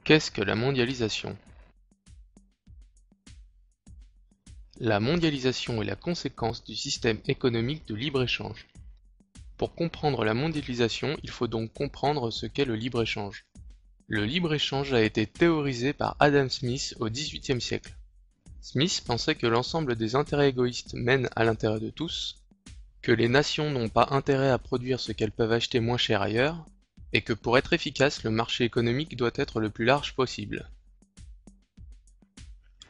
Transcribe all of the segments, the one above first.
Qu'est-ce que la mondialisation? La mondialisation est la conséquence du système économique de libre-échange. Pour comprendre la mondialisation, il faut donc comprendre ce qu'est le libre-échange. Le libre-échange a été théorisé par Adam Smith au XVIIIe siècle. Smith pensait que l'ensemble des intérêts égoïstes mènent à l'intérêt de tous, que les nations n'ont pas intérêt à produire ce qu'elles peuvent acheter moins cher ailleurs, et que pour être efficace, le marché économique doit être le plus large possible.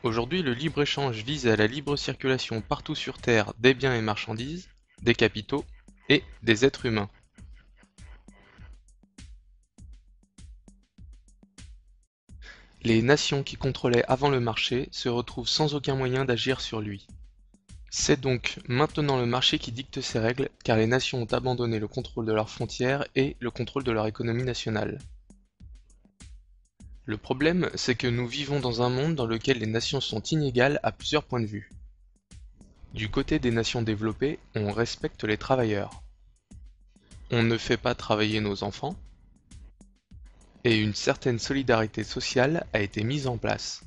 Aujourd'hui, le libre-échange vise à la libre circulation partout sur Terre des biens et marchandises, des capitaux et des êtres humains. Les nations qui contrôlaient avant le marché se retrouvent sans aucun moyen d'agir sur lui. C'est donc maintenant le marché qui dicte ses règles, car les nations ont abandonné le contrôle de leurs frontières et le contrôle de leur économie nationale. Le problème, c'est que nous vivons dans un monde dans lequel les nations sont inégales à plusieurs points de vue. Du côté des nations développées, on respecte les travailleurs. On ne fait pas travailler nos enfants, et une certaine solidarité sociale a été mise en place.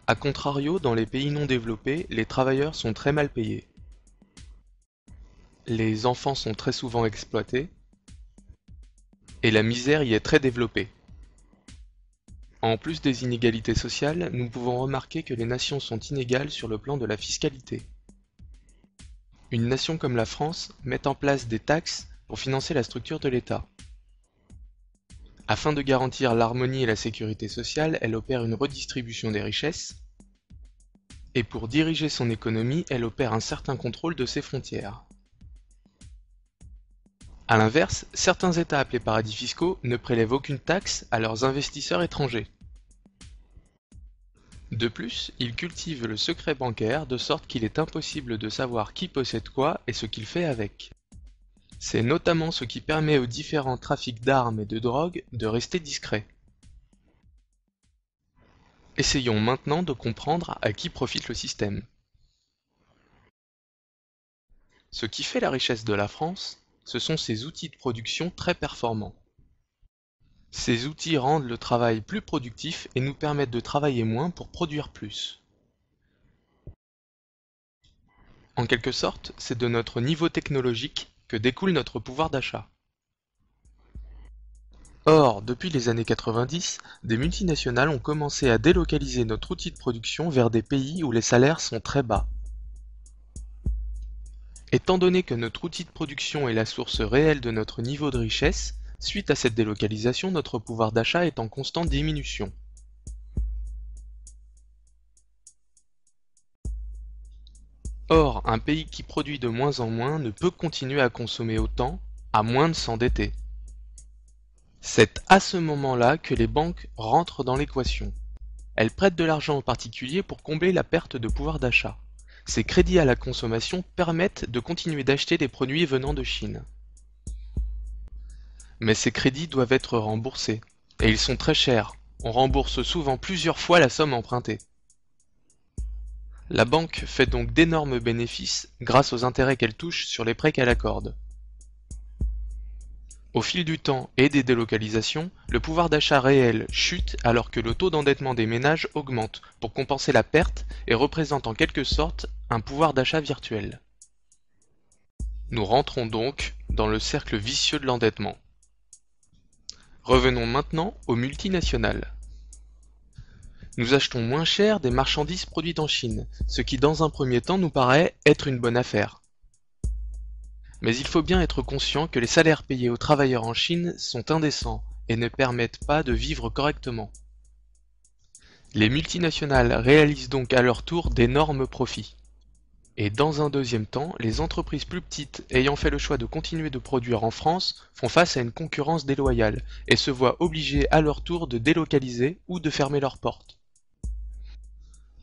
A contrario, dans les pays non développés, les travailleurs sont très mal payés. Les enfants sont très souvent exploités, et la misère y est très développée. En plus des inégalités sociales, nous pouvons remarquer que les nations sont inégales sur le plan de la fiscalité. Une nation comme la France met en place des taxes pour financer la structure de l'État. Afin de garantir l'harmonie et la sécurité sociale, elle opère une redistribution des richesses, et pour diriger son économie, elle opère un certain contrôle de ses frontières. A l'inverse, certains États appelés paradis fiscaux ne prélèvent aucune taxe à leurs investisseurs étrangers. De plus, ils cultivent le secret bancaire de sorte qu'il est impossible de savoir qui possède quoi et ce qu'il fait avec. C'est notamment ce qui permet aux différents trafics d'armes et de drogue de rester discrets. Essayons maintenant de comprendre à qui profite le système. Ce qui fait la richesse de la France, ce sont ses outils de production très performants. Ces outils rendent le travail plus productif et nous permettent de travailler moins pour produire plus. En quelque sorte, c'est de notre niveau technologique que découle notre pouvoir d'achat. Or, depuis les années 90, des multinationales ont commencé à délocaliser notre outil de production vers des pays où les salaires sont très bas. Étant donné que notre outil de production est la source réelle de notre niveau de richesse, suite à cette délocalisation, notre pouvoir d'achat est en constante diminution. Or, un pays qui produit de moins en moins ne peut continuer à consommer autant, à moins de s'endetter. C'est à ce moment-là que les banques rentrent dans l'équation. Elles prêtent de l'argent aux particuliers pour combler la perte de pouvoir d'achat. Ces crédits à la consommation permettent de continuer d'acheter des produits venant de Chine. Mais ces crédits doivent être remboursés, et ils sont très chers. On rembourse souvent plusieurs fois la somme empruntée. La banque fait donc d'énormes bénéfices grâce aux intérêts qu'elle touche sur les prêts qu'elle accorde. Au fil du temps et des délocalisations, le pouvoir d'achat réel chute alors que le taux d'endettement des ménages augmente pour compenser la perte et représente en quelque sorte un pouvoir d'achat virtuel. Nous rentrons donc dans le cercle vicieux de l'endettement. Revenons maintenant aux multinationales. Nous achetons moins cher des marchandises produites en Chine, ce qui dans un premier temps nous paraît être une bonne affaire. Mais il faut bien être conscient que les salaires payés aux travailleurs en Chine sont indécents et ne permettent pas de vivre correctement. Les multinationales réalisent donc à leur tour d'énormes profits. Et dans un deuxième temps, les entreprises plus petites ayant fait le choix de continuer de produire en France font face à une concurrence déloyale et se voient obligées à leur tour de délocaliser ou de fermer leurs portes.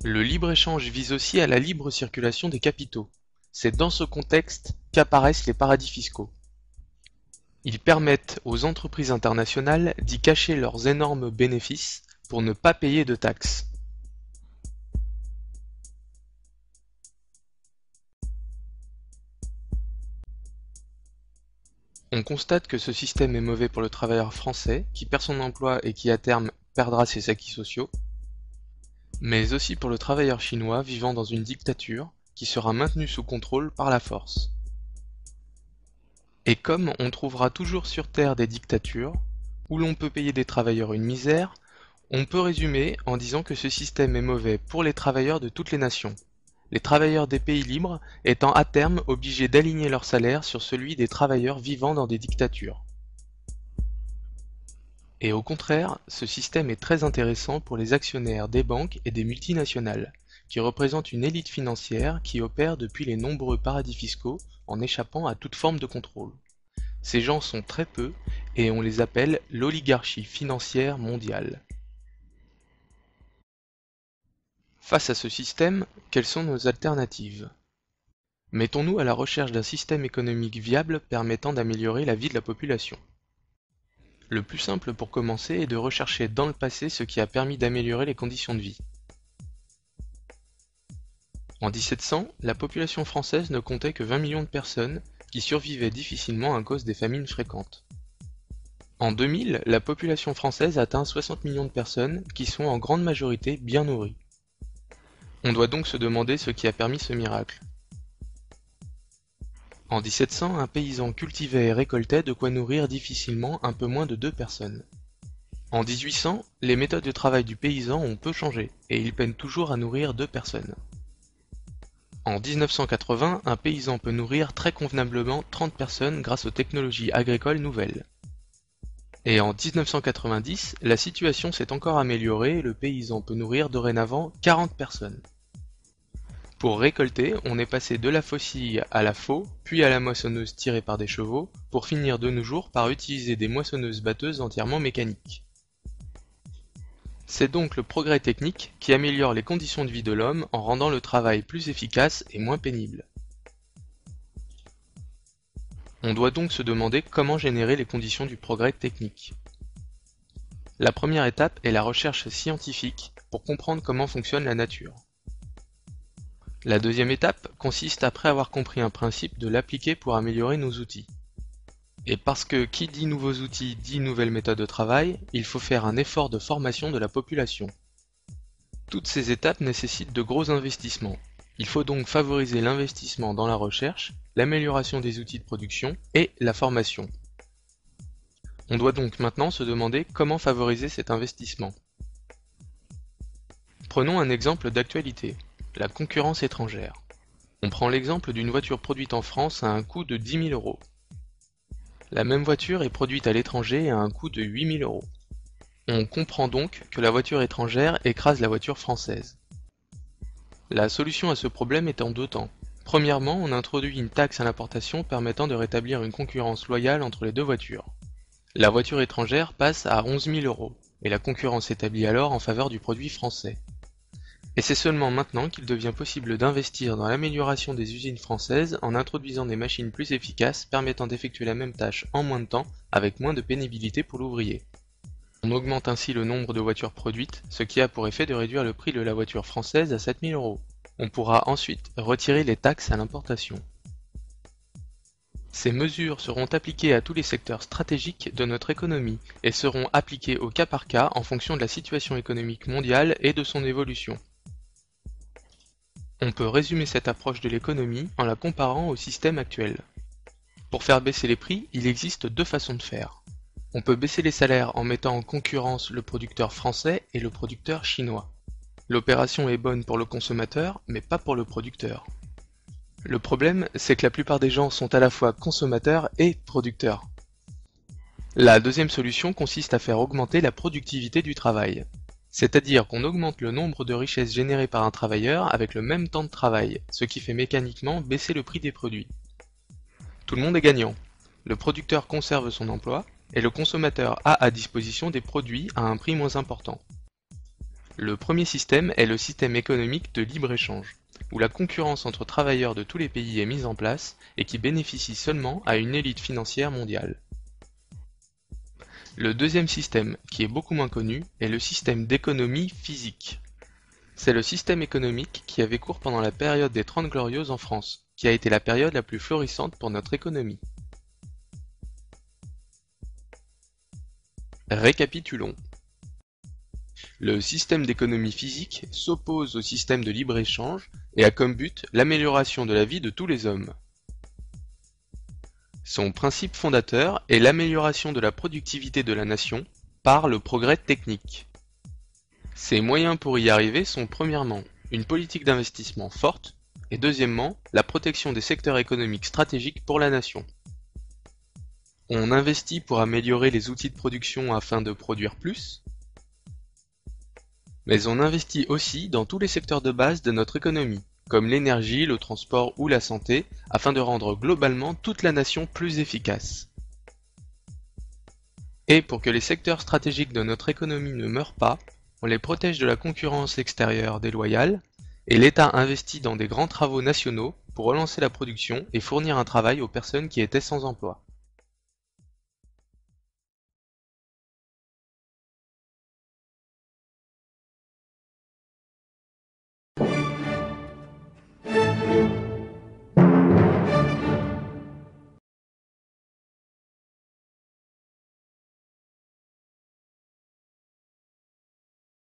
Le libre-échange vise aussi à la libre circulation des capitaux. C'est dans ce contexte qu'apparaissent les paradis fiscaux. Ils permettent aux entreprises internationales d'y cacher leurs énormes bénéfices pour ne pas payer de taxes. On constate que ce système est mauvais pour le travailleur français, qui perd son emploi et qui à terme perdra ses acquis sociaux, mais aussi pour le travailleur chinois vivant dans une dictature, qui sera maintenu sous contrôle par la force. Et comme on trouvera toujours sur Terre des dictatures, où l'on peut payer des travailleurs une misère, on peut résumer en disant que ce système est mauvais pour les travailleurs de toutes les nations, les travailleurs des pays libres étant à terme obligés d'aligner leur salaire sur celui des travailleurs vivant dans des dictatures. Et au contraire, ce système est très intéressant pour les actionnaires des banques et des multinationales, qui représentent une élite financière qui opère depuis les nombreux paradis fiscaux en échappant à toute forme de contrôle. Ces gens sont très peu et on les appelle l'oligarchie financière mondiale. Face à ce système, quelles sont nos alternatives? Mettons-nous à la recherche d'un système économique viable permettant d'améliorer la vie de la population. Le plus simple pour commencer est de rechercher dans le passé ce qui a permis d'améliorer les conditions de vie. En 1700, la population française ne comptait que 20 millions de personnes qui survivaient difficilement à cause des famines fréquentes. En 2000, la population française atteint 60 millions de personnes qui sont en grande majorité bien nourries. On doit donc se demander ce qui a permis ce miracle. En 1700, un paysan cultivait et récoltait de quoi nourrir difficilement un peu moins de 2 personnes. En 1800, les méthodes de travail du paysan ont peu changé, et il peine toujours à nourrir 2 personnes. En 1980, un paysan peut nourrir très convenablement 30 personnes grâce aux technologies agricoles nouvelles. Et en 1990, la situation s'est encore améliorée et le paysan peut nourrir dorénavant 40 personnes. Pour récolter, on est passé de la faucille à la faux, puis à la moissonneuse tirée par des chevaux, pour finir de nos jours par utiliser des moissonneuses-batteuses entièrement mécaniques. C'est donc le progrès technique qui améliore les conditions de vie de l'homme en rendant le travail plus efficace et moins pénible. On doit donc se demander comment générer les conditions du progrès technique. La première étape est la recherche scientifique pour comprendre comment fonctionne la nature. La deuxième étape consiste, après avoir compris un principe, de l'appliquer pour améliorer nos outils. Et parce que qui dit nouveaux outils dit nouvelles méthodes de travail, il faut faire un effort de formation de la population. Toutes ces étapes nécessitent de gros investissements. Il faut donc favoriser l'investissement dans la recherche, l'amélioration des outils de production et la formation. On doit donc maintenant se demander comment favoriser cet investissement. Prenons un exemple d'actualité, la concurrence étrangère. On prend l'exemple d'une voiture produite en France à un coût de 10 000 euros. La même voiture est produite à l'étranger à un coût de 8 000 euros. On comprend donc que la voiture étrangère écrase la voiture française. La solution à ce problème est en deux temps. Premièrement, on introduit une taxe à l'importation permettant de rétablir une concurrence loyale entre les deux voitures. La voiture étrangère passe à 11 000 euros, et la concurrence s'établit alors en faveur du produit français. Et c'est seulement maintenant qu'il devient possible d'investir dans l'amélioration des usines françaises en introduisant des machines plus efficaces permettant d'effectuer la même tâche en moins de temps avec moins de pénibilité pour l'ouvrier. On augmente ainsi le nombre de voitures produites, ce qui a pour effet de réduire le prix de la voiture française à 7 000 euros. On pourra ensuite retirer les taxes à l'importation. Ces mesures seront appliquées à tous les secteurs stratégiques de notre économie et seront appliquées au cas par cas en fonction de la situation économique mondiale et de son évolution. On peut résumer cette approche de l'économie en la comparant au système actuel. Pour faire baisser les prix, il existe deux façons de faire. On peut baisser les salaires en mettant en concurrence le producteur français et le producteur chinois. L'opération est bonne pour le consommateur, mais pas pour le producteur. Le problème, c'est que la plupart des gens sont à la fois consommateurs et producteurs. La deuxième solution consiste à faire augmenter la productivité du travail. C'est-à-dire qu'on augmente le nombre de richesses générées par un travailleur avec le même temps de travail, ce qui fait mécaniquement baisser le prix des produits. Tout le monde est gagnant. Le producteur conserve son emploi, et le consommateur a à disposition des produits à un prix moins important. Le premier système est le système économique de libre-échange, où la concurrence entre travailleurs de tous les pays est mise en place et qui bénéficie seulement à une élite financière mondiale. Le deuxième système, qui est beaucoup moins connu, est le système d'économie physique. C'est le système économique qui avait cours pendant la période des 30 Glorieuses en France, qui a été la période la plus florissante pour notre économie. Récapitulons. Le système d'économie physique s'oppose au système de libre-échange et a comme but l'amélioration de la vie de tous les hommes. Son principe fondateur est l'amélioration de la productivité de la nation par le progrès technique. Ses moyens pour y arriver sont premièrement une politique d'investissement forte et deuxièmement la protection des secteurs économiques stratégiques pour la nation. On investit pour améliorer les outils de production afin de produire plus, mais on investit aussi dans tous les secteurs de base de notre économie, comme l'énergie, le transport ou la santé, afin de rendre globalement toute la nation plus efficace. Et pour que les secteurs stratégiques de notre économie ne meurent pas, on les protège de la concurrence extérieure déloyale, et l'État investit dans des grands travaux nationaux pour relancer la production et fournir un travail aux personnes qui étaient sans emploi.